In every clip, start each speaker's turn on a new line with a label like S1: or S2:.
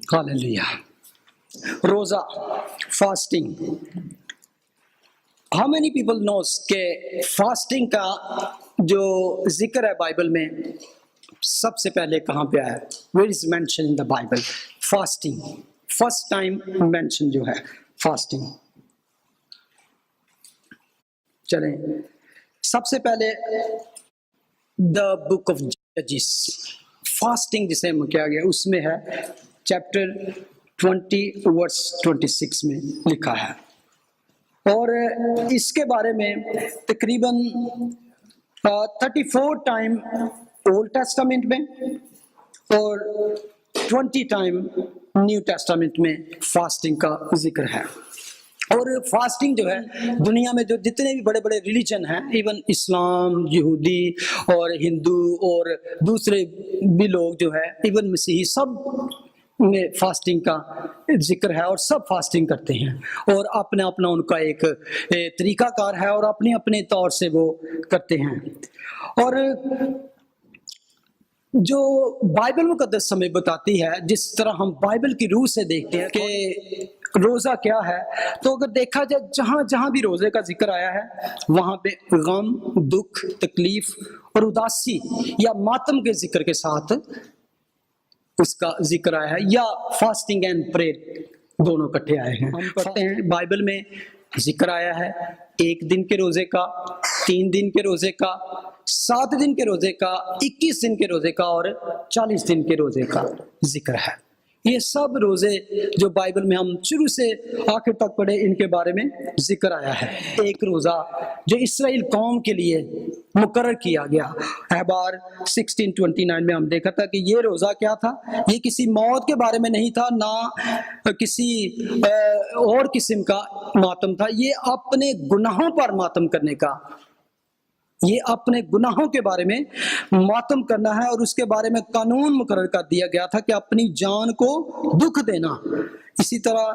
S1: Hallelujah. روزہ, fasting. How many people knows کہ fasting کا جو ذکر ہے بائبل میں سب سے پہلے کہاں پہ آیا؟ Where is mentioned in the Bible? Fasting. First time mention جو ہے فاسٹنگ. چلیں سب سے پہلے دا بک آف ججز، فاسٹنگ جسے کیا گیا اس میں ہے چیپٹر 20 ورس 26 میں لکھا ہے، اور اس کے بارے میں تقریباً 34 ٹائم اولڈ ٹیسٹامنٹ میں اور 20 ٹائم نیو ٹیسٹامنٹ میں فاسٹنگ کا ذکر ہے. اور فاسٹنگ جو ہے دنیا میں جو جتنے بھی بڑے بڑے ریلیجن ہیں، ایون اسلام، یہودی اور ہندو اور دوسرے بھی لوگ جو ہے، ایون مسیحی، سب میں فاسٹنگ کا ذکر ہے اور سب فاسٹنگ کرتے ہیں، اور اپنا اپنا ان کا ایک طریقہ کار ہے اور اپنے اپنے طور سے وہ کرتے ہیں. اور جو بائبل مقدس ہمیں بتاتی ہے، جس طرح ہم بائبل کی روح سے دیکھتے ہیں کہ روزہ کیا ہے، تو اگر دیکھا جائے جہاں جہاں بھی روزے کا ذکر آیا ہے وہاں پہ غم، دکھ، تکلیف اور اداسی یا ماتم کے ذکر کے ساتھ اس کا ذکر آیا ہے، یا فاسٹنگ اینڈ پریئر دونوں اکٹھے آئے ہیں. ہم پڑھتے ہیں بائبل میں ذکر آیا ہے 1 دن کے روزے کا، 3 دن کے روزے کا، 7 دن کے روزے کا، 21 دن کے روزے کا اور 40 دن کے روزے کا ذکر ہے. یہ سب روزے جو بائبل میں ہم شروع سے آخر تک پڑھے ان کے بارے میں ذکر آیا ہے. ایک روزہ جو اسرائیل قوم کے لیے مقرر کیا گیا، احبار 1629 میں ہم دیکھا تھا کہ یہ روزہ کیا تھا، یہ کسی موت کے بارے میں نہیں تھا، نہ کسی اور قسم کا ماتم تھا، یہ اپنے گناہوں پر ماتم کرنے کا، یہ اپنے گناہوں کے بارے میں ماتم کرنا ہے، اور اس کے بارے میں قانون مقرر کر دیا گیا تھا کہ اپنی جان کو دکھ دینا. اسی طرح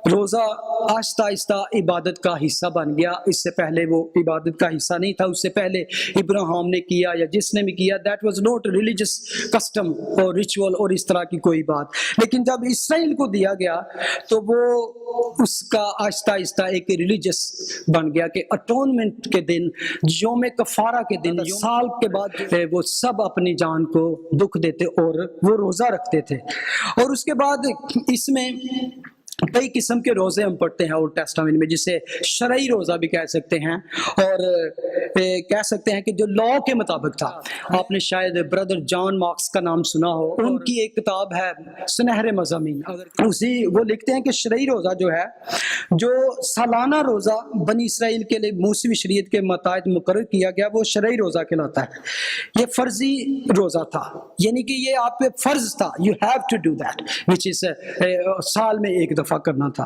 S1: روزہ آہستہ آہستہ عبادت کا حصہ بن گیا. اس سے پہلے وہ عبادت کا حصہ نہیں تھا، اس سے پہلے ابراہیم نے کیا یا جس نے بھی کیا، that was not religious custom اور ریچول اور اس طرح کی کوئی بات. لیکن جب اسرائیل کو دیا گیا تو وہ اس کا آہستہ آہستہ ایک ریلیجس بن گیا کہ اٹونمنٹ کے دن، یوم کفارہ کے دن، سال کے بعد وہ سب اپنی جان کو دکھ دیتے اور وہ روزہ رکھتے تھے. اور اس کے بعد اس میں کئی قسم کے روزے ہم پڑھتے ہیں اولڈ ٹیسٹامنٹ میں، جسے شرعی روزہ بھی کہہ سکتے ہیں، اور کہہ سکتے ہیں کہ جو لا کے مطابق تھا. آپ نے شاید بردر جان مارکس کا نام سنا ہو، ان کی ایک کتاب ہے سنہرے مضامین، وہ لکھتے ہیں کہ شرعی روزہ جو ہے، جو سالانہ روزہ بنی اسرائیل کے لیے موسمی شریعت کے متحد مقرر کیا گیا، وہ شرعی روزہ کہلاتا ہے. یہ فرضی روزہ تھا، یعنی کہ یہ آپ پہ فرض تھا، you have to do that, which is سال میں ایک دفعہ کرنا تھا.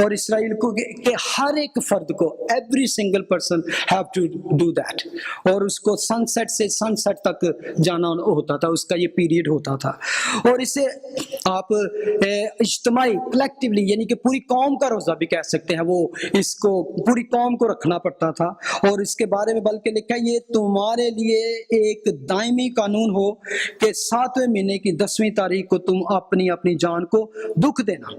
S1: اور اسرائیل کو کہ ہر ایک فرد کو، every single person have to do that, اور اس کو سن سیٹ سے سن سیٹ تک جانا ہوتا تھا، اس کا یہ پیریڈ ہوتا تھا. اور اسے آپ اجتماعی کلیکٹیولی، یعنی کہ پوری قوم کا روزہ بھی کہہ سکتے ہیں، وہ اس کو پوری قوم کو رکھنا پڑتا تھا. اور اس کے بارے میں بلکہ لکھا ہے یہ تمہارے لیے ایک دائمی قانون ہو کہ 7ویں مہینے کی 10ویں تاریخ کو تم اپنی اپنی جان کو دکھ دینا،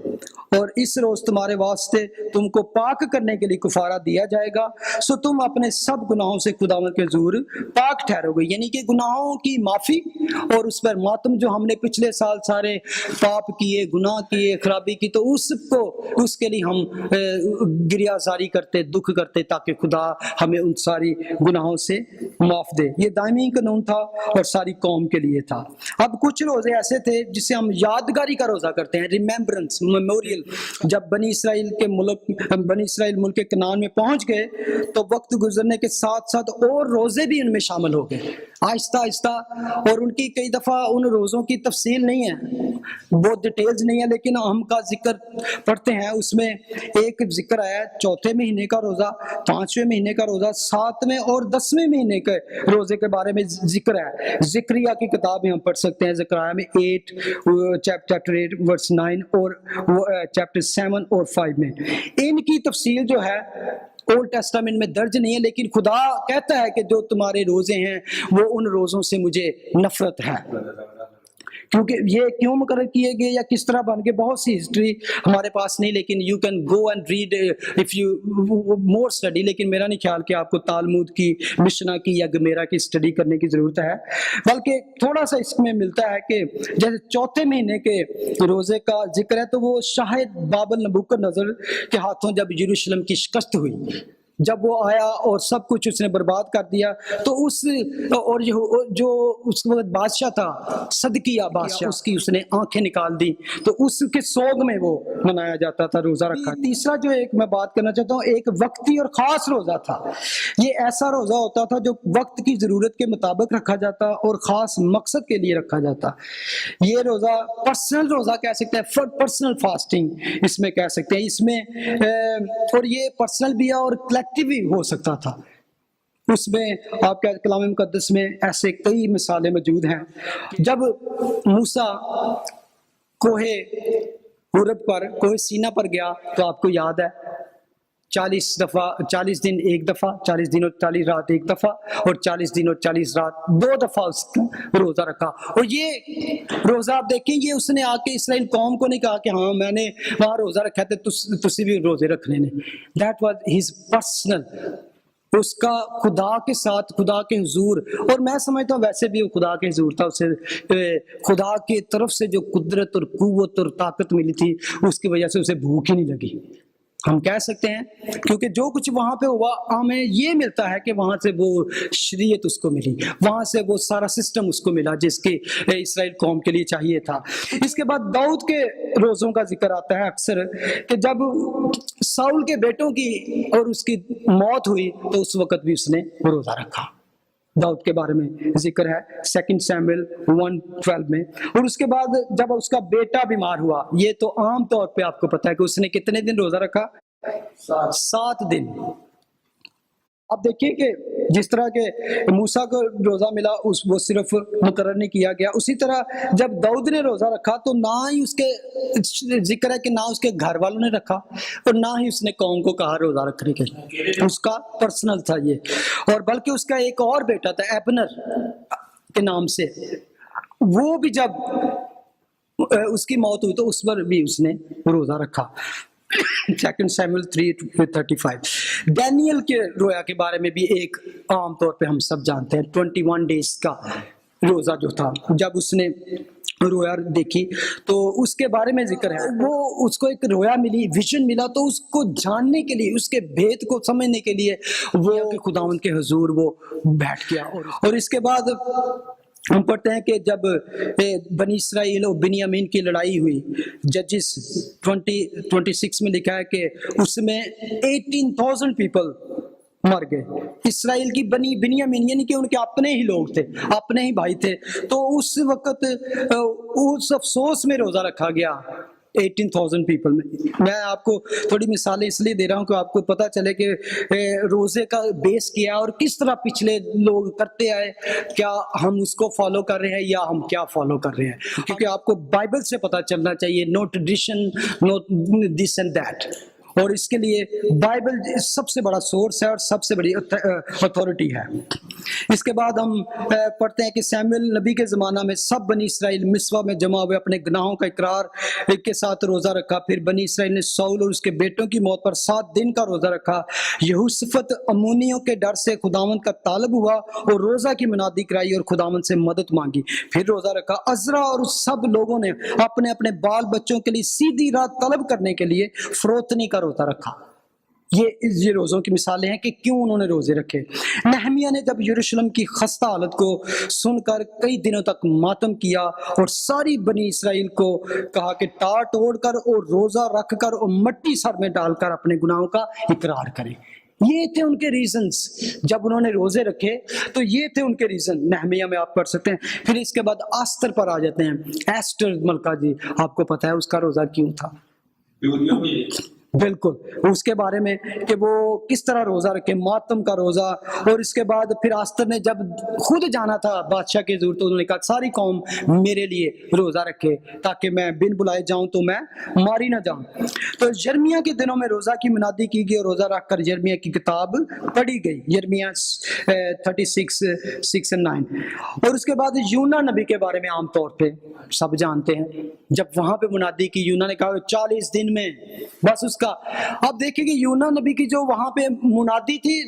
S1: اور اس روز تمہارے واسطے تم کو پاک کرنے کے لیے کفارہ دیا جائے گا، سو تم اپنے سب گناہوں سے خداوند کے حضور پاک ٹھہرو گے. یعنی کہ گناہوں کی معافی اور اس پر ماتم، جو ہم نے پچھلے سال سارے پاپ کیے، گناہ کیے، خرابی کی، تو اس کے لیے ہم گریہ زاری کرتے، دکھ کرتے، تاکہ خدا ہمیں ان ساری گناہوں سے معاف دے. یہ دائمی قانون تھا اور ساری قوم کے لیے تھا. اب کچھ روزے ایسے تھے جسے ہم یادگاری کا روزہ کرتے ہیں، ریمیمبرنس، میموریل. جب بنی اسرائیل ملک کنعان میں پہنچ گئے تو وقت گزرنے کے ساتھ ساتھ اور روزے بھی ان میں شامل ہو گئے آہستہ آہستہ. اور ان کی کئی دفعہ ان روزوں کی تفصیل نہیں ہے، بہت ڈیٹیلز نہیں ہے، لیکن ہم کا ذکر پڑھتے ہیں. اس میں ایک ذکر آیا 4 مہینے کا روزہ، 5ویں مہینے کا روزہ، 7ویں اور 10ویں مہینے کے روزے کے بارے میں ذکر ہے. ذکریہ کی کتاب میں ہم پڑھ سکتے ہیں، ذکریہ میں 8 ورس 9 اور چیپٹر 7 اور 5 میں. ان کی تفصیل جو ہے اولڈ ٹیسٹامنٹ میں درج نہیں ہے، لیکن خدا کہتا ہے کہ جو تمہارے روزے ہیں وہ ان روزوں سے مجھے نفرت ہے. کیونکہ یہ کیوں مقرر کیے گئے یا کس طرح بن گئے بہت سی ہسٹری ہمارے پاس نہیں، لیکن you can go and read if you more study. لیکن میرا نہیں خیال کہ آپ کو تالمود کی، مشنا کی یا گمیرا کی اسٹڈی کرنے کی ضرورت ہے، بلکہ تھوڑا سا اس میں ملتا ہے کہ جیسے چوتھے مہینے کے روزے کا ذکر ہے تو وہ شاہد بابل نبوکدنضر کے ہاتھوں جب یروشلم کی شکست ہوئی، جب وہ آیا اور سب کچھ اس نے برباد کر دیا، تو اس اور جو اس وقت بادشاہ تھا صدقیہ بادشاہ، اس کی اس نے آنکھیں نکال دی، تو اس کے سوگ میں وہ منایا جاتا تھا روزہ رکھا. تیسرا جو ایک میں بات کرنا چاہتا ہوں، ایک وقتی اور خاص روزہ تھا. یہ ایسا روزہ ہوتا تھا جو وقت کی ضرورت کے مطابق رکھا جاتا اور خاص مقصد کے لیے رکھا جاتا. یہ روزہ پرسنل روزہ کہہ سکتے ہیں، پرسنل فاسٹنگ اس میں کہہ سکتے ہیں. اس میں اور یہ پرسنل بھی ہے اور بھی ہو سکتا تھا. اس میں آپ کے کلام مقدس میں ایسے کئی مثالیں موجود ہیں. جب موسیٰ کوہ حرب پر، کوہ سینا پر گیا تو آپ کو یاد ہے 40 دن ایک دفعہ، 40 دن اور 40 رات ایک دفعہ، اور 40 دن اور 40 رات 2 دفعہ اس کا روزہ رکھا. اور یہ روزہ آپ دیکھیں، یہ اس نے آ کے اسرائیل قوم کو نہیں کہا کہ ہاں میں نے وہاں روزہ رکھا تھا تسی بھی روزے رکھنے نے. دیٹ واز ہز پرسنل، اس کا خدا کے ساتھ، خدا کے حضور. اور میں سمجھتا ہوں ویسے بھی وہ خدا کے حضور تھا، اسے خدا کی طرف سے جو قدرت اور قوت اور طاقت ملی تھی اس کی وجہ سے اسے بھوک ہی نہیں لگی. ہم کہہ سکتے ہیں کیونکہ جو کچھ وہاں پہ ہوا ہمیں یہ ملتا ہے کہ وہاں سے وہ شریعت اس کو ملی، وہاں سے وہ سارا سسٹم اس کو ملا جس کے اسرائیل قوم کے لیے چاہیے تھا. اس کے بعد داؤد کے روزوں کا ذکر آتا ہے اکثر کہ جب ساؤل کے بیٹوں کی اور اس کی موت ہوئی تو اس وقت بھی اس نے روزہ رکھا. داؤد کے بارے میں ذکر ہے 2 سیموئیل 1:12 میں. اور اس کے بعد جب اس کا بیٹا بیمار ہوا، یہ تو عام طور پہ آپ کو پتا ہے کہ اس نے کتنے دن روزہ رکھا؟ 7 دن. اب دیکھیں کہ جس طرح کے موسیٰ کو روزہ ملا وہ صرف مقرر نہیں کیا گیا، اسی طرح جب داؤد نے روزہ رکھا تو نہ ہی اس کے ذکر ہے کہ نہ اس کے گھر والوں نے رکھا اور نہ ہی اس نے قوم کو کہا روزہ رکھنے کے، اس کا پرسنل تھا یہ. اور بلکہ اس کا ایک اور بیٹا تھا ایبنر کے نام سے، وہ بھی جب اس کی موت ہوئی تو اس پر بھی اس نے روزہ رکھا. 2 سیموئیل 3:35. ڈینیل کے رویا کے بارے میں بھی ایک عام طور پہ ہم سب جانتے ہیں، 21 ڈیز کا روزہ جو تھا. جب اس نے رویا دیکھی تو اس کے بارے میں ذکر ہے، وہ اس کو ایک رویا ملی، ویژن ملا، تو اس کو جاننے کے لیے، اس کے بھید کو سمجھنے کے لیے وہ خداوند کے حضور وہ بیٹھ گیا. اور اس کے بعد ہم پڑھتے ہیں کہ جب بنی اسرائیل اور بنیامین کی لڑائی ہوئی، ججز 20:26 میں لکھا ہے کہ اس میں 18,000 پیپل مر گئے. اسرائیل کی بنیامین یعنی کہ ان کے اپنے ہی لوگ تھے، اپنے ہی بھائی تھے. تو اس وقت اس افسوس میں روزہ رکھا گیا 18,000 پیپل میں. میں آپ کو تھوڑی مثالیں اس لیے دے رہا ہوں کہ آپ کو پتہ چلے کہ روزے کا بیس کیا اور کس طرح پچھلے لوگ کرتے آئے، کیا ہم اس کو فالو کر رہے ہیں یا ہم کیا فالو کر رہے ہیں. کیونکہ آپ کو بائبل سے پتہ چلنا چاہیے، no tradition, no this and that. اور اس کے لیے بائبل سب سے بڑا سورس ہے اور سب سے بڑی اتھارٹی ہے. اس کے بعد ہم پڑھتے ہیں کہ سیموئیل نبی کے زمانہ میں سب بنی اسرائیل مسوا میں جمع ہوئے، اپنے گناہوں کا اقرار کے ساتھ روزہ رکھا. پھر بنی اسرائیل نے ساؤل اور اس کے بیٹوں کی موت پر 7 دن کا روزہ رکھا. یہوشافت امونیوں کے ڈر سے خداوند کا طالب ہوا اور روزہ کی منادی کرائی اور خداوند سے مدد مانگی، پھر روزہ رکھا. عزرا اور سب لوگوں نے اپنے اپنے بال بچوں کے لیے سیدھی راہ طلب کرنے کے لیے فروتنی کا روزہ رکھا. یہ روزوں کی مثالیں ہیں کہ کیوں انہوں نے روزے رکھے. نہمیہ نے جب یروشلم کی خستہ حالت کو سن کر کئی دنوں تک ماتم کیا اور ساری بنی اسرائیل کو کہا کہ ٹاٹ توڑ کر اور روزہ رکھ کر اور مٹی سر میں ڈال کر اپنے گناہوں کا اقرار کریں. یہ تھے ان کے ریزنز. جب انہوں نے روزے رکھے تو یہ تھے ان کے ریزن. نہمیہ میں آپ پڑھ سکتے ہیں. پھر اس کے بعد آستر پر آ جاتے ہیں. ایسٹر ملکہ جی، آپ کو پتہ ہے اس کا روزہ کیوں تھا؟ بالکل اس کے بارے میں کہ وہ کس طرح روزہ رکھے، ماتم کا روزہ. اور اس کے بعد پھر آستر نے جب خود جانا تھا بادشاہ کے حضور تو انہوں نے کہا ساری قوم میرے لیے روزہ رکھے تاکہ میں بن بلائے جاؤں تو میں ماری نہ جاؤں. تو یرمیہ کے دنوں میں روزہ کی منادی کی گئی اور روزہ رکھ کر یرمیہ کی کتاب پڑھی گئی، یرمیہ 36:6-9. اور اس کے بعد یونا نبی کے بارے میں عام طور پہ سب جانتے ہیں، جب وہاں پہ منادی کی یونا نے کہا 40 دن میں بس اس کا. اب دیکھیں کہ یونا نبی کی جو وہاں پہ منادی تھی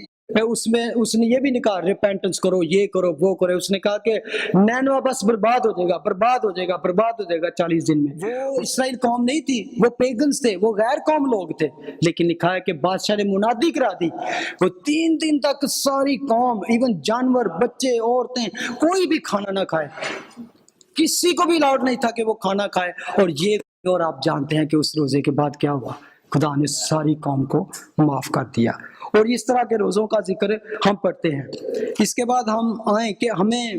S1: اس میں اس نے یہ بھی نہیں کہا ریپینٹنس کرو، یہ کرو، وہ کرو. اس نے کہا کہ نینوا بس برباد ہو جائے گا، برباد ہو جائے گا، برباد ہو جائے گا 40 دن میں. وہ اسرائیل قوم نہیں تھی، وہ پیگنز تھے، وہ غیر قوم لوگ تھے. لیکن لکھا ہے کہ بادشاہ نے منادی کرا دی، وہ 3 دن تک ساری قوم، ایون جانور، بچے، عورتیں، کوئی بھی کھانا نہ کھائے. کسی کو بھی الاؤڈ نہیں تھا کہ وہ کھانا کھائے. اور آپ جانتے ہیں کہ اس روزے کے بعد کیا ہوا، خدا نے ساری قوم کو معاف کر دیا. اور اس طرح کے روزوں کا ذکر ہم پڑھتے ہیں. اس کے بعد ہم آئیں کہ ہمیں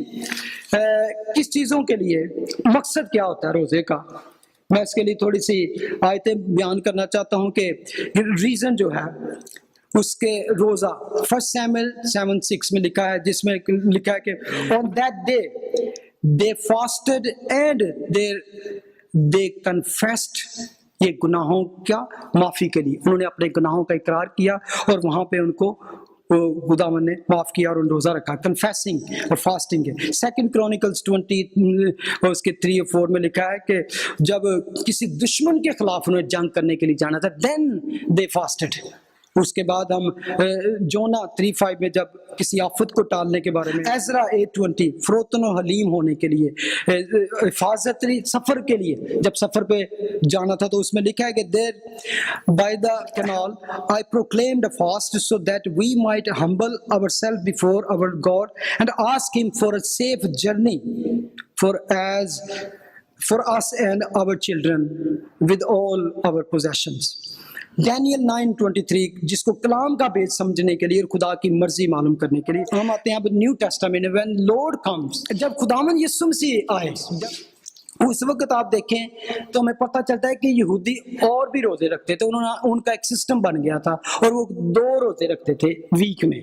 S1: کس چیزوں کے لیے مقصد کیا ہوتا ہے روزے کا. میں اس کے لیے تھوڑی سی آیتیں بیان کرنا چاہتا ہوں کہ ریزن جو ہے اس کے روزہ 1 سیموئیل 7:6 میں لکھا ہے، جس میں لکھا ہے کہ on that day they fasted and they confessed. یہ گناہوں کیا معافی کے لیے انہوں نے اپنے گناہوں کا اقرار کیا اور وہاں پہ ان کو خداوند نے معاف کیا اور ان روزہ رکھا. کنفیسنگ اور فاسٹنگ ہے. 2 کرونیکلز 20 اس کے 3 اور 4 میں لکھا ہے کہ جب کسی دشمن کے خلاف انہیں جنگ کرنے کے لیے جانا تھا then they fasted. اس کے بعد ہم جونا 3:5 میں جب کسی آفت کو ٹالنے کے بارے میں، عزرا 8:20 فروتن و حلیم ہونے کے لیے، حفاظت سفر کے لیے جب سفر پہ جانا تھا تو اس میں لکھا ہے کہ there by the canal I proclaimed a fast so that we might humble ourselves before our God and ask him for a safe journey for us and our children with all our possessions. Daniel 9:23 جس کو کلام کا بیچ سمجھنے کے لیے اور خدا کی مرضی معلوم کرنے کے لیے. ہم آتے ہیں اب new Testament. when Lord comes، جب خداوند یسوع مسیح آئے اس وقت آپ دیکھیں تو ہمیں پتہ چلتا ہے کہ یہودی اور بھی روزے رکھتے تھے. ان کا ایک سسٹم بن گیا تھا اور وہ 2 روزے رکھتے تھے ویک میں.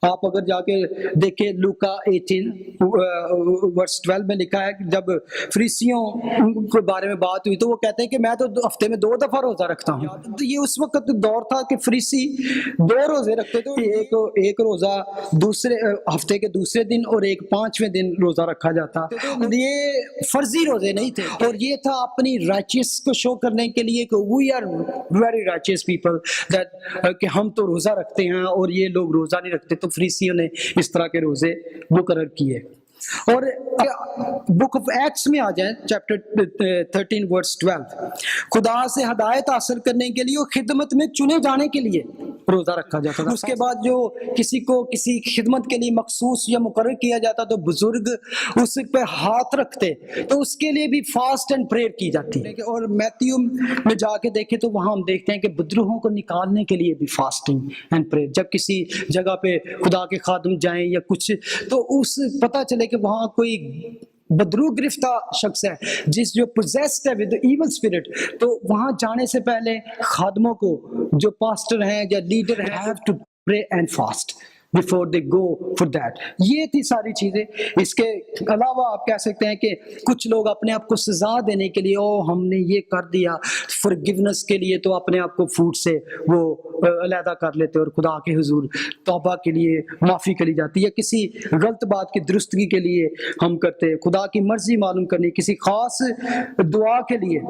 S1: آپ اگر جا کے دیکھیں لوکا 18:12 میں لکھا ہے کہ جب فریسیوں کے بارے میں بات ہوئی تو وہ کہتے ہیں کہ میں تو ہفتے میں 2 دفعہ روزہ رکھتا ہوں. تو یہ اس وقت دور تھا کہ فریسی 2 روزے رکھتے تھے، ایک روزہ دوسرے ہفتے کے دوسرے دن اور ایک 5ویں دن روزہ رکھا جاتا. یہ فرضی روزے نہیں تھے اور یہ تھا اپنی رائچیس کو شو کرنے کے لیے کہ we are very riches people, کہ ہم تو روزہ رکھتے ہیں اور یہ لوگ روزہ نہیں رکھتے. تو فریسیوں نے اس طرح کے روزے مقرر کیے. اور بک آف ایکٹس میں آ جائیں چیپٹر 13:12 خدا سے ہدایت حاصل کرنے کے لیے اور خدمت میں چنے جانے کے لیے روزہ رکھا جاتا تھا. اس کے بعد جو کسی کو کسی خدمت کے لیے مخصوص یا مقرر کیا جاتا تو بزرگ اس پہ ہاتھ رکھتے تو اس کے لیے بھی فاسٹ اینڈ پریئر کی جاتی. اور میتھیو میں جا کے دیکھیں تو وہاں ہم دیکھتے ہیں کہ بدروہوں کو نکالنے کے لیے بھی فاسٹنگ اینڈ پریئر. جب کسی جگہ پہ خدا کے خادم جائیں یا کچھ تو اس پتہ چلے کہ وہاں کوئی بدرو گرفتہ شخص ہے جس جو possessed ہے with the evil spirit، تو وہاں جانے سے پہلے خادموں کو جو پاسٹر ہیں یا لیڈر ہیں have to pray and fast before they go for that. یہ تھی ساری چیزیں. اس کے علاوہ آپ کہہ سکتے ہیں کہ کچھ لوگ اپنے آپ کو سزا دینے کے لیے ہم نے یہ کر دیا forgiveness کے لیے تو اپنے آپ کو فوڈ سے وہ علیحدہ کر لیتے اور خدا کے حضور توبہ کے لیے معافی کری جاتی ہے. کسی غلط بات کی درستگی کے لیے ہم کرتے، خدا کی مرضی معلوم کرنی، کسی خاص دعا کے لیے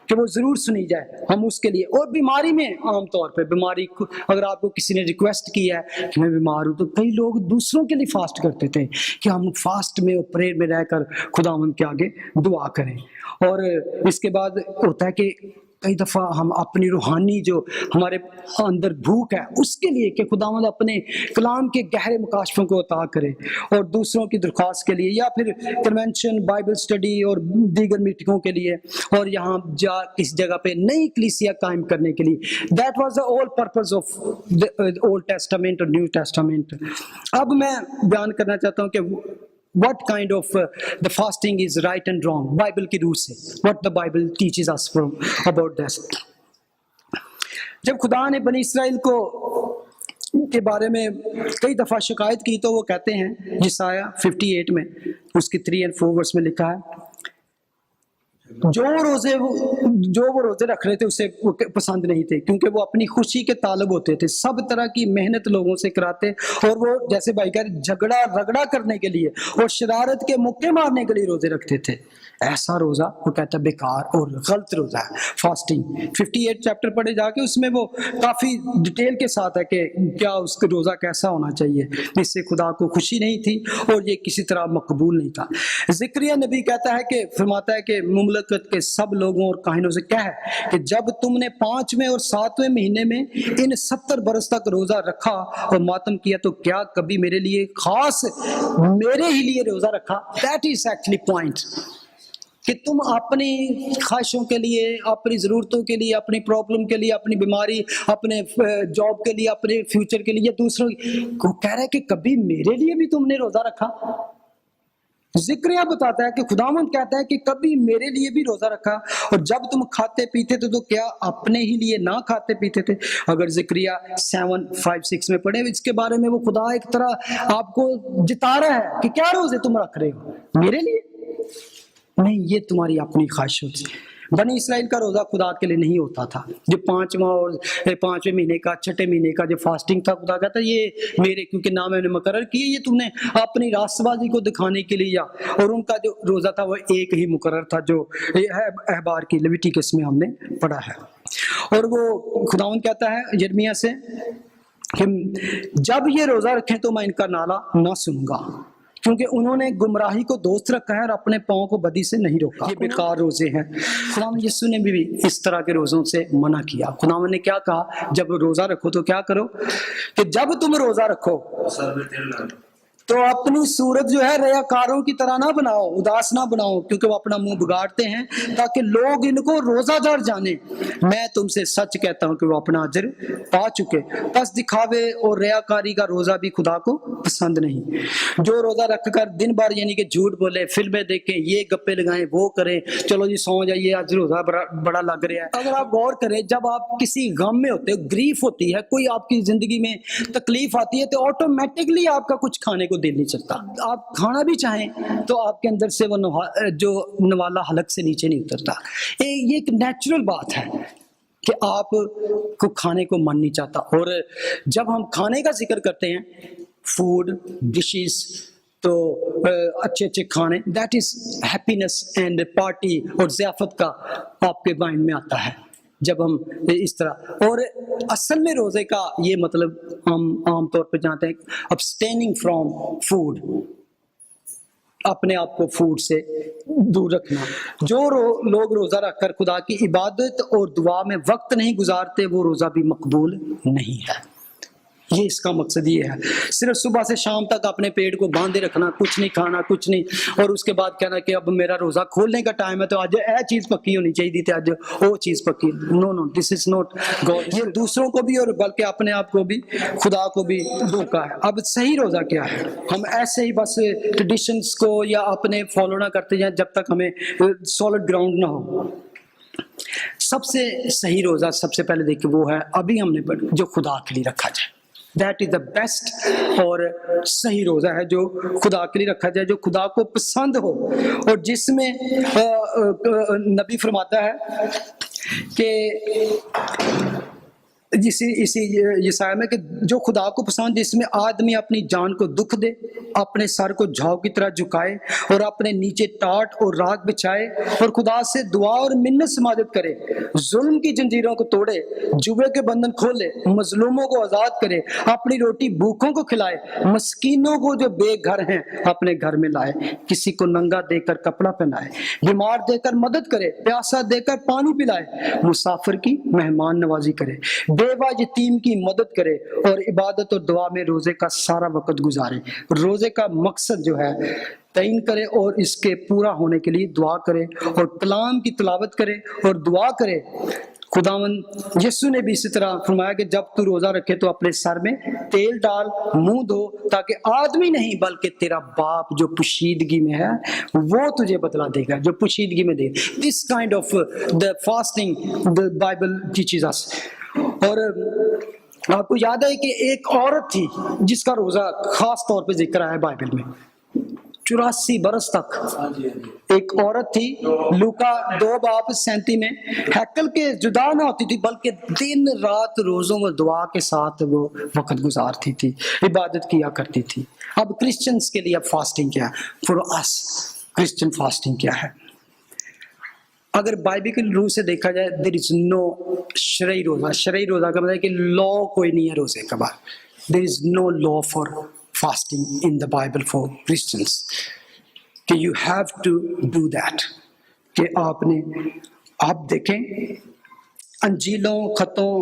S1: کہ وہ ضرور سنی جائے ہم اس کے لیے. اور بیماری میں عام طور پہ بیماری اگر آپ کو کسی نے ریکویسٹ کی ہے کہ میں بیمار ہوں تو کئی لوگ دوسروں کے لیے فاسٹ کرتے تھے کہ ہم فاسٹ میں اور پریئر میں رہ کر خداوند کے آگے دعا کریں. اور اس کے بعد ہوتا ہے کہ کئی دفعہ ہم اپنی روحانی جو ہمارے اندر بھوک ہے اس کے لیے کہ خداوند اپنے کلام کے گہرے مکاشفوں کو عطا کرے اور دوسروں کی درخواست کے لیے یا پھر کنونشن بائبل اسٹڈی اور دیگر میٹنگوں کے لیے اور یہاں کسی جگہ پہ نئی کلیسیا قائم کرنے کے لیے. That was the whole purpose of old Testament اور نیو ٹیسٹامنٹ. اب میں بیان کرنا چاہتا ہوں کہ what kind of the fasting is right and wrong Bible کی روح سے, what the Bible teaches us from about this. جب خدا نے بنی اسرائیل کو کے بارے میں کئی دفعہ شکایت کی تو وہ کہتے ہیں یسایہ 58 میں اس کی 3 اور 4 ورس میں لکھا ہے جو وہ روزے رکھ رہے تھے اسے پسند نہیں تھے، کیونکہ وہ اپنی خوشی کے طالب ہوتے تھے، سب طرح کی محنت لوگوں سے کراتے، اور وہ جیسے بھائی کہہ رہے جھگڑا رگڑا کرنے کے لیے اور شرارت کے موقع مارنے کے لیے روزے رکھتے تھے۔ ایسا روزہ وہ کہتا ہے بیکار اور غلط روزہ ہے۔ فاسٹنگ 58 چیپٹر پڑھے جا کے اس میں وہ کافی ڈیٹیل کے ساتھ ہے کہ کیا اس کا روزہ کیسا ہونا چاہیے، اس سے خدا کو خوشی نہیں تھی اور یہ کسی طرح مقبول نہیں تھا۔ زکریا نبی کہتا ہے کہ فرماتا ہے کہ مملکت کے سب لوگوں اور کاہنوں سے کہہ کہ جب تم نے 5ویں اور 7ویں مہینے میں ان 70 برس تک روزہ رکھا اور ماتم کیا تو کیا کبھی میرے لیے خاص میرے ہی لیے روزہ رکھا؟ دیٹ از ایکچولی پوائنٹ، کہ تم اپنی خواہشوں کے لیے، اپنی ضرورتوں کے لیے، اپنی پرابلم کے لیے، اپنی بیماری، اپنے جاب کے لیے، اپنے فیوچر کے لیے، دوسروں کو کہہ رہے کہ کبھی میرے لیے بھی تم نے روزہ رکھا؟ ذکریہ بتاتا ہے کہ خداوند کہتا ہے کہ کبھی میرے لیے بھی روزہ رکھا، اور جب تم کھاتے پیتے تھے تو کیا اپنے ہی لیے نہ کھاتے پیتے تھے؟ اگر ذکریہ 7:5-6 میں پڑھیں اس کے بارے میں، وہ خدا ایک طرح آپ کو جتا رہا ہے کہ کیا روزے تم رکھ رہے ہو میرے لیے؟ نہیں، یہ تمہاری اپنی خواہش ہوتی۔ بنی اسرائیل کا روزہ خدا کے لیے نہیں ہوتا تھا۔ جو 5ویں مہینے کا 6 مہینے کا جو فاسٹنگ تھا، خدا کہتا ہے یہ میرے کیونکہ نام میں نے مقرر کیے، یہ تم نے اپنی راست بازی کو دکھانے کے لیے، اور ان کا جو روزہ تھا وہ ایک ہی مقرر تھا جو احبار کی لیویٹیکس میں ہم نے پڑھا ہے۔ اور وہ خداوند کہتا ہے یرمیہ سے کہ جب یہ روزہ رکھیں تو میں ان کا نالہ نہ سنوں گا، کیونکہ انہوں نے گمراہی کو دوست رکھا ہے اور اپنے پاؤں کو بدی سے نہیں روکا۔ یہ بیکار روزے ہیں۔ خداوند یسوع نے بھی اس طرح کے روزوں سے منع کیا۔ خداوند نے کیا کہا؟ جب روزہ رکھو تو کیا کرو کہ جب تم روزہ رکھو تو اپنی صورت جو ہے ریاکاروں کی طرح نہ بناؤ، اداس نہ بناؤ، کیونکہ وہ اپنا منہ بگاڑتے ہیں تاکہ لوگ ان کو روزہ دار جانیں۔ میں تم سے سچ کہتا ہوں کہ وہ اپنا اجر پا چکے۔ پس دکھاوے اور ریاکاری کا روزہ بھی خدا کو پسند نہیں۔ جو روزہ رکھ کر دن بھر یعنی کہ جھوٹ بولے، فلمیں دیکھیں، یہ گپے لگائیں، وہ کریں، چلو جی سو جائیے آج روزہ بڑا لگ رہا ہے۔ اگر آپ غور کریں، جب آپ کسی غم میں ہوتے ہو، گریف ہوتی ہے، کوئی آپ کی زندگی میں تکلیف آتی ہے، تو آٹومیٹکلی آپ کا کچھ کھانے کو دل نہیں چلتا۔ آپ کھانا بھی چاہیں تو آپ کے اندر سے وہ جو نوالا حلق سے نیچے نہیں اترتا۔ یہ ایک نیچرل بات ہے کہ آپ کو کھانے کو من نہیں چاہتا۔ اور جب ہم کھانے کا ذکر کرتے ہیں، فوڈ ڈشز، تو اچھے اچھے کھانے، that is happiness and party اور ضیافت کا آپ کے مائنڈ میں آتا ہے جب ہم اس طرح۔ اور اصل میں روزے کا یہ مطلب ہم عام طور پہ جانتے ہیں ابسٹیننگ فرام فوڈ، اپنے آپ کو فوڈ سے دور رکھنا۔ جو لوگ روزہ رکھ کر خدا کی عبادت اور دعا میں وقت نہیں گزارتے، وہ روزہ بھی مقبول نہیں ہے۔ یہ اس کا مقصد یہ ہے، صرف صبح سے شام تک اپنے پیٹ کو باندھے رکھنا، کچھ نہیں کھانا، کچھ نہیں، اور اس کے بعد کہنا کہ اب میرا روزہ کھولنے کا ٹائم ہے تو آج اے چیز پکی ہونی چاہیے تھی، آج وہ چیز پکی۔ نو، دس از ناٹ گاڈ۔ یہ دوسروں کو بھی اور بلکہ اپنے آپ کو بھی، خدا کو بھی دھوکا ہے۔ اب صحیح روزہ کیا ہے؟ ہم ایسے ہی بس ٹریڈیشنز کو یا اپنے فالو نہ کرتے جائیں جب تک ہمیں سالڈ گراؤنڈ نہ ہو۔ سب سے صحیح روزہ سب سے پہلے دیکھیں وہ ہے ابھی ہم نے پڑھا جو خدا کے لیے رکھا جائے۔ دیٹ از دا بیسٹ اور صحیح روزہ ہے جو خدا کے لیے رکھا جائے، جو خدا کو پسند ہو، اور جس میں نبی فرماتا ہے کہ اسی یسایہ میں کہ جو خدا کو پسند، جس میں آدمی اپنی جان کو دکھ دے، اپنے سر کو جھاؤ کی طرح جھکائے اور اپنے نیچے ٹاٹ اور راگ بچھائے اور خدا سے دعا اور منت سماجت کرے، ظلم کی جنجیروں کو توڑے، جوے کے بندھن کھولے، مظلوموں کو آزاد کرے، اپنی روٹی بھوکوں کو کھلائے، مسکینوں کو جو بے گھر ہیں اپنے گھر میں لائے، کسی کو ننگا دے کر کپڑا پہنائے، بیمار دے کر مدد کرے، پیاسا دے کر پانی پلائے، مسافر کی مہمان نوازی کرے، بیوہ یتیم کی مدد کرے، اور عبادت اور دعا میں روزے کا سارا وقت گزارے۔ روزے کا مقصد جو ہے تعین کرے اور اس کے پورا ہونے کے لیے دعا کرے اور کلام کی تلاوت کرے اور دعا کرے۔ خداوند یسوع نے بھی اسی طرح فرمایا کہ جب تو روزہ رکھے تو اپنے سر میں تیل ڈال، منہ دھو، تاکہ آدمی نہیں بلکہ تیرا باپ جو پوشیدگی میں ہے وہ تجھے بدلہ دے گا، جو پوشیدگی میں دے۔ This kind of the fasting the Bible teaches us۔ اور آپ کو یاد ہے کہ ایک عورت تھی جس کا روزہ خاص طور پہ ذکر آیا ہے بائبل میں، 84 برس تک ایک عورت تھی، لوکا 2:37 میں، ہیکل کے جدا نہ ہوتی تھی بلکہ دن رات روزوں و دعا کے ساتھ وہ وقت گزارتی تھی، عبادت کیا کرتی تھی۔ اب کرسچنز کے لیے اب فاسٹنگ کیا ہے؟ فور اس کرسچن فاسٹنگ کیا ہے؟ اگر بائبل کی روح سے دیکھا جائے دیر از نو شرعی روزہ۔ شرعی روزہ کا مطلب ہے کہ لا کوئی نہیں ہے روزے کا بعد، there is no law for fasting in the Bible for Christians, کہ you have to do that, کہ آپ دیکھیں انجیلوں خطوں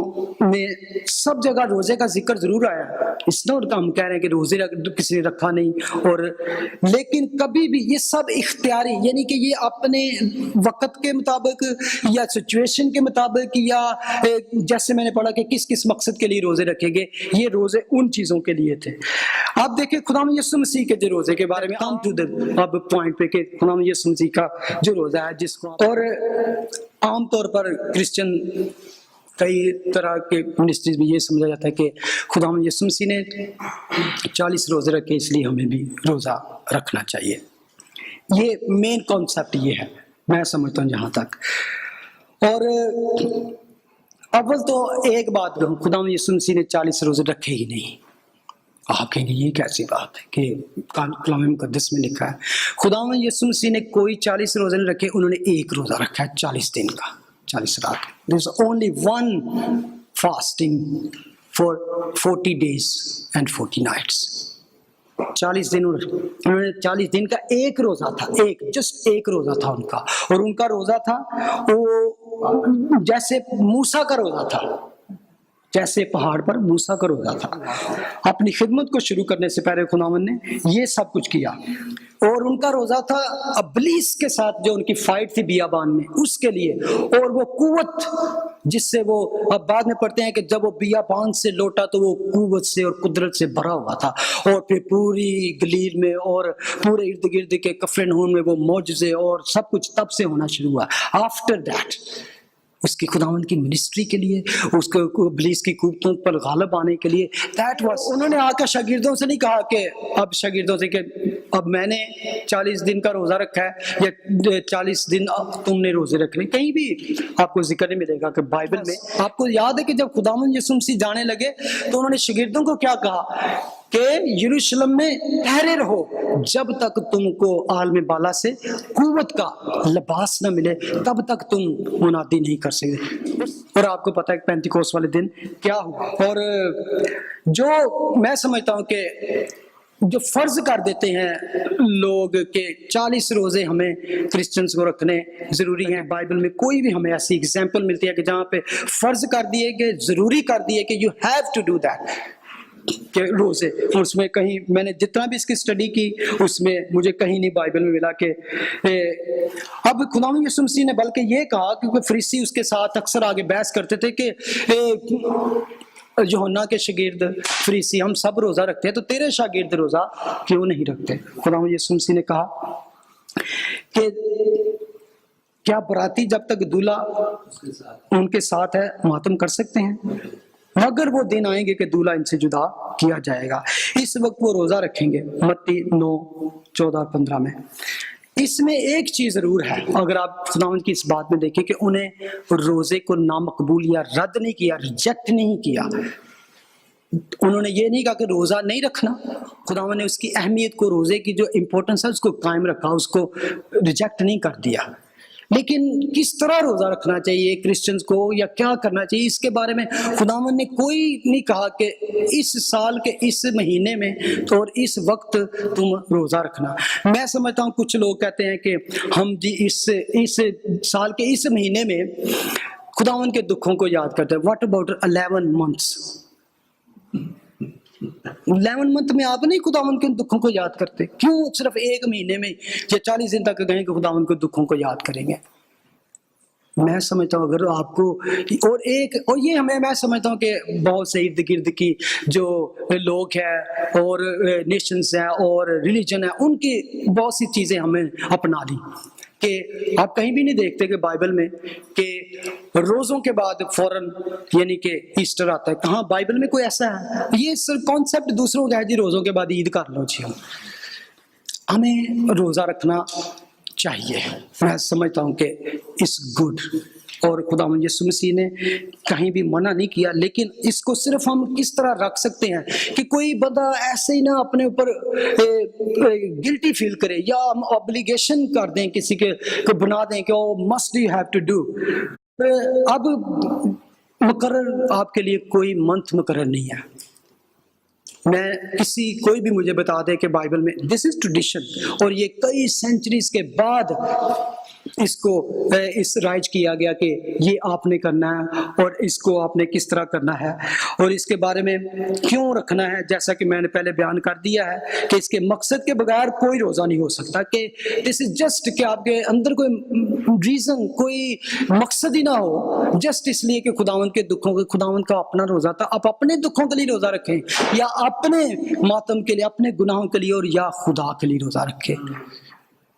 S1: میں سب جگہ روزے کا ذکر ضرور آیا ہے، اس نوٹ کا ہم کہہ رہے ہیں کہ روزے کسی نے رکھا نہیں، اور لیکن کبھی بھی یہ سب اختیاری، یعنی کہ یہ اپنے وقت کے مطابق یا سچویشن کے مطابق، یا جیسے میں نے پڑھا کہ کس کس مقصد کے لیے روزے رکھے گئے، یہ روزے ان چیزوں کے لیے تھے۔ آپ دیکھیں خدا یسوع مسیح کے جو روزے کے بارے میں ہم ٹو دا اب پوائنٹ پہ کہ خدا یسوع مسیح کا جو روزہ ہے جس کو، اور عام طور پر کرسچن کئی طرح کے منسٹریز میں یہ سمجھا جاتا ہے کہ خدا یسوع مسیح نے 40 روزے رکھے اس لیے ہمیں بھی روزہ رکھنا چاہیے۔ یہ مین کانسیپٹ یہ ہے، میں سمجھتا ہوں جہاں تک۔ اور اول تو ایک بات کہوں، خدا یسوع مسیح نے 40 روزے رکھے ہی نہیں۔ آپ کہیں گے یہ کیسی بات ہے کہ کلام مقدس میں لکھا ہے؟ خدا یسوع مسیح نے کوئی 40 روزے نہیں رکھے، انہوں نے ایک روزہ رکھا ہے 40 دن کا، 40 رات۔ There is only one fasting for 40 days and 40 nights. 40 دن انہوں نے 40 دن کا ایک روزہ تھا، جسٹ ایک روزہ تھا ان کا، اور ان کا روزہ تھا وہ جیسے موسیٰ کا روزہ تھا، جیسے پہاڑ پر موسیٰ کا روزہ تھا۔ اپنی خدمت کو شروع کرنے سے پہلے خداوند نے یہ سب کچھ کیا، اور ان کا روزہ تھا ابلیس کے ساتھ جو ان کی فائٹ تھی بیابان میں، اس کے لیے، اور وہ قوت جس سے وہ، اب بعد میں پڑھتے ہیں کہ جب وہ بیابان سے لوٹا تو وہ قوت سے اور قدرت سے بھرا ہوا تھا، اور پھر پوری گلیل میں اور پورے ارد گرد کے کفرنہوم میں وہ معجزے اور سب کچھ تب سے ہونا شروع ہوا۔ آفٹر دیٹ اس کی خداوند کی منسٹری کے لیے، اس کو ابلیس کی قوتوں پر غالب آنے کے لیے، دیٹ واز، انہوں نے آ کر شاگردوں سے نہیں کہا کہ اب شاگردوں سے کہ اب میں نے 40 دن کا روزہ رکھا ہے یا 40 دن تم نے روزے رکھنے، کہیں بھی آپ کو ذکر نہیں ملے گا کہ بائبل میں۔ آپ کو یاد ہے کہ جب خداوند یسوع مسیح جانے لگے تو انہوں نے شاگردوں کو کیا کہا کہ یروشلم میں ٹھہرے رہو جب تک تم کو عالم بالا سے قوت کا لباس نہ ملے، تب تک تم منادی نہیں کر سکتے۔ اور آپ کو پتہ ہے کہ پینتیکوس والے دن کیا ہوا، اور جو میں سمجھتا ہوں کہ جو فرض کر دیتے ہیں لوگ کہ 40 روزے ہمیں کرسچنز کو رکھنے ضروری ہیں، بائبل میں کوئی بھی ہمیں ایسی اگزامپل ملتی ہے کہ جہاں پہ فرض کر دیے کہ ضروری کر دیے کہ you have to do that کہ روزے، اور اس میں کہیں میں نے جتنا بھی اس کی اسٹڈی کی اس میں مجھے کہیں نہیں بائبل میں ملا کہ اب خدا یسوع مسیح نے بلکہ یہ کہا، کیونکہ فریسی اس کے ساتھ اکثر آگے بحث کرتے تھے کہ یوحنا کے شاگرد فریسی ہم سب روزہ رکھتے ہیں تو تیرے شاگرد روزہ کیوں نہیں رکھتے؟ خدا یسوع مسیح نے کہا کہ کیا براتی جب تک دولہا ان کے ساتھ ہے ماتم کر سکتے ہیں؟ مگر وہ دن آئیں گے کہ دولہا ان سے جدا کیا جائے گا، اس وقت وہ روزہ رکھیں گے۔ متی 9:14-15 میں اس میں ایک چیز ضرور ہے، اگر آپ خداوند کی اس بات میں دیکھیں کہ انہیں روزے کو نامقبول یا رد نہیں کیا، ریجیکٹ نہیں کیا، انہوں نے یہ نہیں کہا کہ روزہ نہیں رکھنا، خداوند نے اس کی اہمیت کو، روزے کی جو امپورٹنس ہے اس کو قائم رکھا، اس کو ریجیکٹ نہیں کر دیا۔ لیکن کس طرح روزہ رکھنا چاہیے کرسچنز کو یا کیا کرنا چاہیے، اس کے بارے میں خداوند نے کوئی نہیں کہا کہ اس سال کے اس مہینے میں اور اس وقت تم روزہ رکھنا۔ میں سمجھتا ہوں کچھ لوگ کہتے ہیں کہ ہم جی اس سال کے اس مہینے میں خداوند کے دکھوں کو یاد کرتے ہیں۔ What about 11 months؟ 11 منتھ میں آپ نہیں خداوند کے دکھوں کو یاد کرتے؟ کیوں صرف ایک مہینے میں یا 40 دن تک کہیں کہ خداوند کے دکھوں کو یاد کریں گے؟ میں سمجھتا ہوں اگر آپ کو اور یہ میں سمجھتا ہوں کہ بہت سے ارد گرد کی جو لوگ ہیں اور نیشنز ہیں اور ریلیجن ہیں، ان کی بہت سی چیزیں ہمیں اپنا لی کہ آپ کہیں بھی نہیں دیکھتے کہ بائبل میں کہ روزوں کے بعد فوراً یعنی کہ ایسٹر آتا ہے. کہاں بائبل میں کوئی ایسا ہے؟ یہ صرف کانسیپٹ دوسروں کا ہے جی روزوں کے بعد عید کر لو جی. ہمیں روزہ رکھنا چاہیے. میں سمجھتا ہوں کہ اس گڈ، اور خداوند یسوع مسیح نے کہیں بھی منع نہیں کیا، لیکن اس کو صرف ہم کس طرح رکھ سکتے ہیں کہ کوئی بندہ ایسے ہی نہ اپنے اوپر گلٹی فیل کرے یا ہم obligation کر دیں کسی کے کو بنا دیں کہ او must you have to do. اب مقرر آپ کے لیے کوئی منتھ مقرر نہیں ہے. میں کوئی بھی مجھے بتا دے کہ بائبل میں دس از ٹریڈیشن، اور یہ کئی سینچریز کے بعد اس کو اس رائج کیا گیا کہ یہ آپ نے کرنا ہے اور اس کو آپ نے کس طرح کرنا ہے اور اس کے بارے میں کیوں رکھنا ہے. جیسا کہ میں نے پہلے بیان کر دیا ہے کہ اس کے مقصد کے بغیر کوئی روزہ نہیں ہو سکتا، کہ دس از جسٹ کہ آپ کے اندر کوئی ریزن، کوئی مقصد ہی نہ ہو، جسٹ اس لیے کہ خداوند کے دکھوں کے، خداوند کا اپنا روزہ تھا، آپ اپنے دکھوں کے لیے روزہ رکھیں یا اپنے ماتم کے لیے، اپنے گناہوں کے لیے، اور یا خدا کے لیے روزہ رکھیں.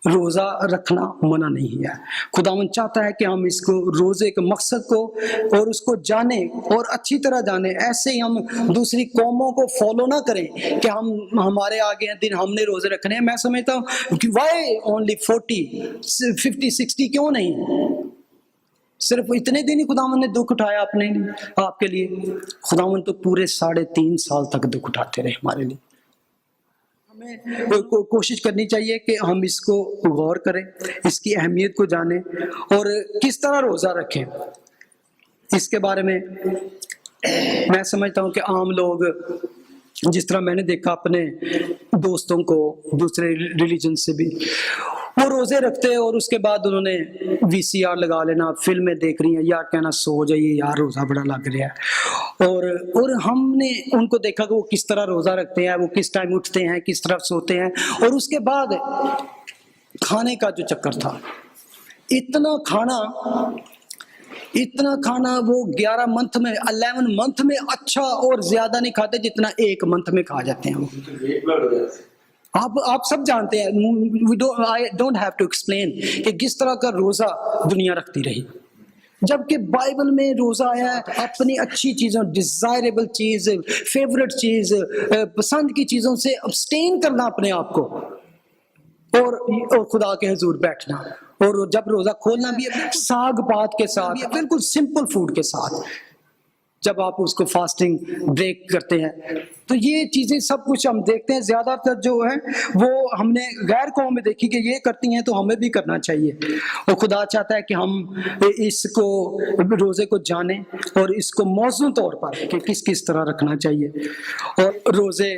S1: روزہ رکھنا منع نہیں ہے. خداوند چاہتا ہے کہ ہم اس کو روزے کے مقصد کو اور اس کو جانیں اور اچھی طرح جانیں. ایسے ہی ہم دوسری قوموں کو فالو نہ کریں کہ ہمارے آگے ہیں دن ہم نے روزے رکھنے ہیں. میں سمجھتا ہوں کہ وائی اونلی 40 50 60 کیوں نہیں؟ صرف اتنے دن ہی خداوند نے دکھ اٹھایا اپنے آپ کے لیے. خداوند تو پورے 3.5 سال تک دکھ اٹھاتے رہے ہمارے لیے. ہمیں کوشش کرنی چاہیے کہ ہم اس کو غور کریں، اس کی اہمیت کو جانیں اور کس طرح روزہ رکھیں. اس کے بارے میں میں سمجھتا ہوں کہ عام لوگ، جس طرح میں نے دیکھا اپنے دوستوں کو دوسرے ریلیجن سے بھی، وہ روزے رکھتے ہیں اور اس کے بعد انہوں نے VCR لگا لینا، فلمیں دیکھ رہی ہیں، یار کہنا سو جائیے یار روزہ بڑا لگ رہا ہے. اور ہم نے ان کو دیکھا کہ وہ کس طرح روزہ رکھتے ہیں، وہ کس ٹائم اٹھتے ہیں، کس طرح سوتے ہیں. اور اس کے بعد کھانے کا جو چکر تھا، اتنا کھانا وہ 11 منتھ میں 11 منتھ میں اچھا اور زیادہ نہیں کھاتے جتنا ایک منتھ میں کھا جاتے ہیں. آپ سب جانتے ہیں، I don't have to explain کہ کس طرح کا روزہ دنیا رکھتی رہی. جبکہ بائبل میں روزہ آیا ہے اپنی اچھی چیزوں، ڈیزائریبل چیز، فیوریٹ چیز، پسند کی چیزوں سے ابسٹین کرنا اپنے آپ کو، اور خدا کے حضور بیٹھنا، اور جب روزہ کھولنا بھی ساگ پات کے ساتھ، بالکل سمپل فوڈ کے ساتھ، جب آپ اس کو فاسٹنگ بریک کرتے ہیں. تو یہ چیزیں سب کچھ ہم دیکھتے ہیں. زیادہ تر جو ہے وہ ہم نے غیر قوم میں دیکھی کہ یہ کرتی ہیں تو ہمیں بھی کرنا چاہیے. اور خدا چاہتا ہے کہ ہم اس کو روزے کو جانیں اور اس کو موزوں طور پر کہ کس طرح رکھنا چاہیے. اور روزے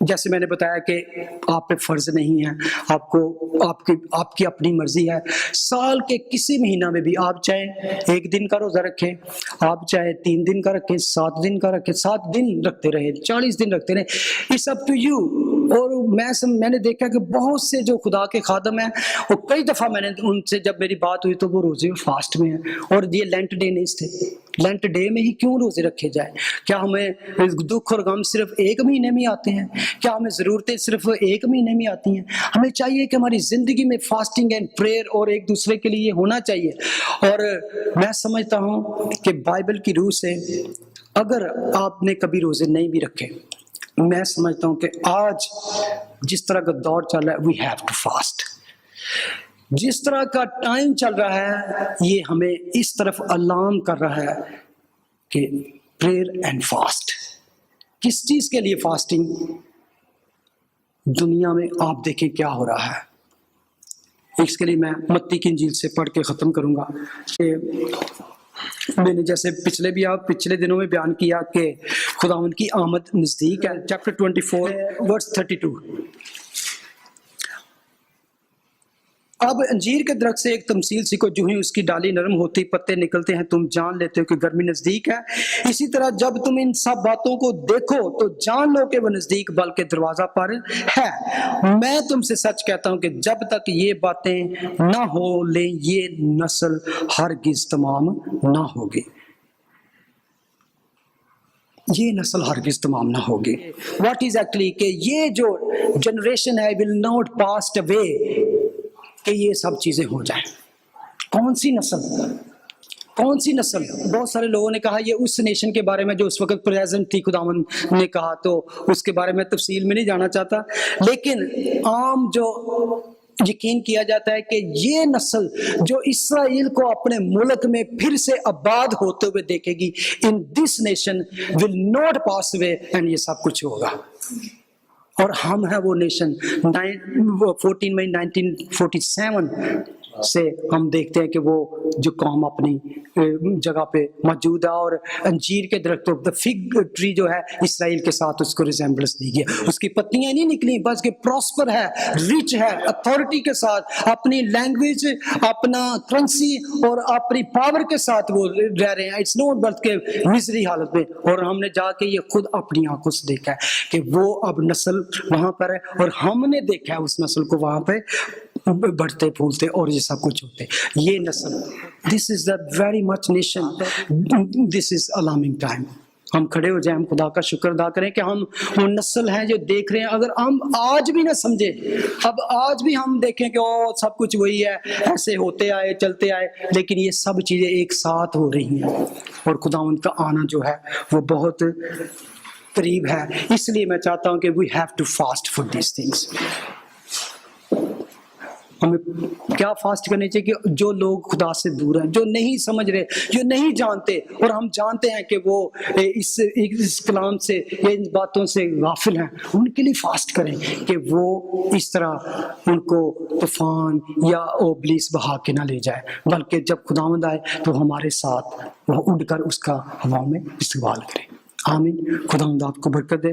S1: جیسے میں نے بتایا کہ آپ پہ فرض نہیں ہے، آپ کی اپنی مرضی ہے. سال کے کسی مہینہ میں بھی آپ چاہے 1 دن کا روزہ رکھیں، آپ چاہے 3 دن کا رکھیں، 7 دن کا رکھیں، 7 دن رکھتے رہے، 40 دن رکھتے رہے، اٹس اپ ٹو یو. اور میں نے دیکھا کہ بہت سے جو خدا کے خادم ہیں، وہ کئی دفعہ میں نے ان سے جب میری بات ہوئی تو وہ روزے اور فاسٹ میں ہیں. اور یہ لینٹ ڈے نہیں تھے، لینٹ ڈے میں ہی کیوں روزے رکھے جائیں؟ کیا ہمیں دکھ اور غم صرف 1 مہینے میں آتے ہیں؟ کیا ہمیں ضرورتیں صرف 1 مہینے میں آتی ہیں؟ ہمیں چاہیے کہ ہماری زندگی میں فاسٹنگ اینڈ پریئر اور ایک دوسرے کے لیے ہونا چاہیے. اور میں سمجھتا ہوں کہ بائبل کی روح سے اگر آپ نے کبھی روزے نہیں بھی رکھے، میں سمجھتا ہوں کہ آج جس طرح کا دور چل رہا ہے، وی ہیو ٹو فاسٹ. جس طرح کا ٹائم چل رہا ہے، یہ ہمیں اس طرف الارم کر رہا ہے کہ پریئر اینڈ فاسٹ. کس چیز کے لیے فاسٹنگ؟ دنیا میں آپ دیکھیں کیا ہو رہا ہے. اس کے لیے میں متی کی انجیل سے پڑھ کے ختم کروں گا کہ میں نے جیسے پچھلے دنوں میں بیان کیا کہ خداوند کی آمد نزدیک ہے. چیپٹر 24 ورس 32. اب انجیر کے درخت سے ایک تمثیل سیکھو، جو ہی اس کی ڈالی نرم ہوتی پتے نکلتے ہیں تم جان لیتے ہو کہ گرمی نزدیک ہے. اسی طرح جب تم ان سب باتوں کو دیکھو تو جان لو کہ وہ نزدیک بلکہ دروازہ پر ہے. میں تم سے سچ کہتا ہوں کہ جب تک یہ باتیں نہ ہو لیں یہ نسل ہرگز تمام نہ ہوگی. یہ نسل ہرگز تمام نہ ہوگی. واٹ از ایکچولی کہ یہ جو جنریشن ہے will not pass away. کہ یہ سب چیزیں ہو جائیں. کون سی نسل؟ کون سی نسل؟ بہت سارے لوگوں نے کہا یہ اس نیشن کے بارے میں جو اس وقت پریزنٹ تھی، خداوند نے کہا، تو اس کے بارے میں تفصیل میں نہیں جانا چاہتا، لیکن عام جو یقین کیا جاتا ہے کہ یہ نسل جو اسرائیل کو اپنے ملک میں پھر سے آباد ہوتے ہوئے دیکھے گی، in this nation will not pass away, and یہ سب کچھ ہوگا. اور ہم ہیں وہ نیشن. 14 مئی 1947 سے ہم دیکھتے ہیں کہ وہ جو قوم اپنی جگہ پہ موجود ہے، اور انجیر کے درخت، دا فگ ٹری جو ہے اسرائیل کے ساتھ اس کو ریزمبلنس دی گئی. اس کی پتیاں نہیں نکلی، بس کہ پراسپر ہے، رچ ہے، اتھارٹی کے ساتھ، اپنی لینگویج، اپنا کرنسی اور اپنی پاور کے ساتھ وہ رہ رہے ہیں. اٹس نوٹ بلکہ کہ مزری حالت میں. اور ہم نے جا کے یہ خود اپنی آنکھوں سے دیکھا ہے کہ وہ اب نسل وہاں پر ہے، اور ہم نے دیکھا ہے اس نسل کو وہاں پہ بڑھتے پھولتے اور یہ سب کچھ ہوتے. یہ نسل، this is the very much nation, this is alarming time. ہم کھڑے ہو جائیں، ہم خدا کا شکر ادا کریں کہ ہم وہ نسل ہیں جو دیکھ رہے ہیں. اگر ہم آج بھی نہ سمجھے، اب آج بھی ہم دیکھیں کہ سب کچھ وہی ہے، ایسے ہوتے آئے چلتے آئے، لیکن یہ سب چیزیں ایک ساتھ ہو رہی ہیں، اور خدا ان کا آنا جو ہے وہ بہت قریب ہے. اس لیے میں چاہتا ہوں کہ we have to fast for these things. ہمیں کیا فاسٹ کرنی چاہیے کہ جو لوگ خدا سے دور ہیں، جو نہیں سمجھ رہے، جو نہیں جانتے، اور ہم جانتے ہیں کہ وہ اس کلام سے یا ان باتوں سے غافل ہیں، ان کے لیے فاسٹ کریں کہ وہ اس طرح ان کو طوفان یا ابلیس بہا کے نہ لے جائے، بلکہ جب خداوند آئے تو ہمارے ساتھ وہ اڑ کر اس کا ہوا میں استقبال کریں. آمین. خداوند آپ کو برکت دے.